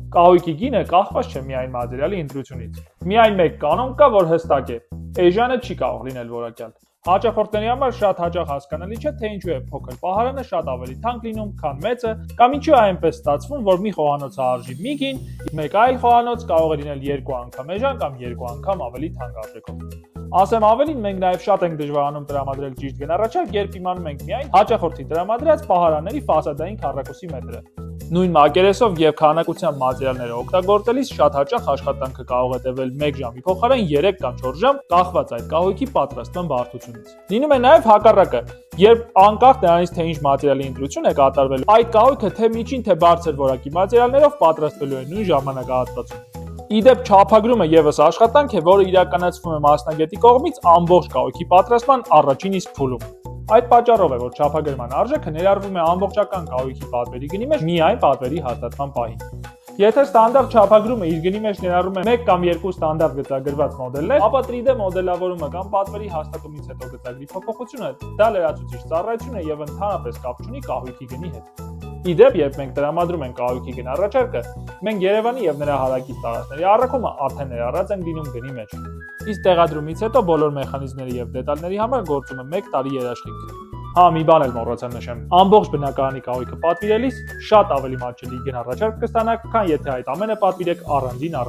Կահույքի գինը կախված չէ միայն մատերիալի ընտրությունից։ Միայն մեկ կանոն կա, որ հստակ է. էժանը չի կարող լինել որակյալ։ Հաճախորդների համար շատ հաճախ հասկանալի չէ, թե ինչու է փոքր պահարանը շատ ավելի թանկ լինում, քան մեծը, կամ ինչու է այնպես ստացվում, որ մի խոհանոցը արժի մի գին, մեկ այլ խոհանոց կարող է լինել 2 անգամ էժան կամ 2 անգամ ավելի թանկ արժեքով։ Ասեմ ավելին, մենք նաև շատ ենք դժվարանում տրամադրել ճիշտ գնառաչափ, երբ իմանում ենք միայն հաճախորդի տրամադրած պահարանների ֆասադային քառակուսի մետրը։ Նույն մակերեսով եւ քանակությամբ մատերիալները օգտագործելիս շատ հաճախ աշխատանքը կարող է տևել 1 ժամի փոխարեն 3 կամ 4 ժամ, կախված այդ կահույքի պատրաստման բարդությունից։ Լինում է նաև հակառակը, երբ անկախ նրանից թե ինչ մատերիալի ընտրություն է կատարվել, այդ կահույքը թե միջին, թե բարձր որակի մատերիալներով պատրաստվելու է նույն ժամանակահատվածում։ Իդեպ չափագրումը եւս աշխատանք է, որը իրականացվում է մասնագետի կողմից ամբողջ կահույքի պատրաստման առաջին իսկ փուլում։ Այդ պատճառով է, որ չափագրման արժեքը ներառվում է ամբողջական կահույքի պատվերի գնի մեջ միայն պատվերի հաստատման պահին։ Եթե ստանդարտ չափագրումը իր գնի մեջ ներառում է 1 կամ 2 ստանդարտ գծագրված մոդելներ, ապա 3D մոդելավորումը կամ պատվերի հաստատումից հետո գծագրի փոփոխությունը դա լրացուցիչ ծառայություն է եւ ընդհանրապես կապ չունի կահույքի գնի հետ։ Իդեպ, երբ մենք տրամադրում ենք կահույքի գնառաչարկը, մենք Երևանի եւ նրա հարակից տարածքների առաքումը արդեն ներառած ենք դինում գնի մեջ։ Իսկ տեղադրումից հետո բոլոր մեխանիզմների եւ դետալների համար գործում է 1 տարի երաշխիք։ Մի բան էլ մոռացա նշեմ։ Ամբողջ բնակարանի կահույքը պատվիրելիս շատ ավելի մատչելի գնառաչարկ կստանաք, քան եթե այդ ամենը պատվիրեք առանձին։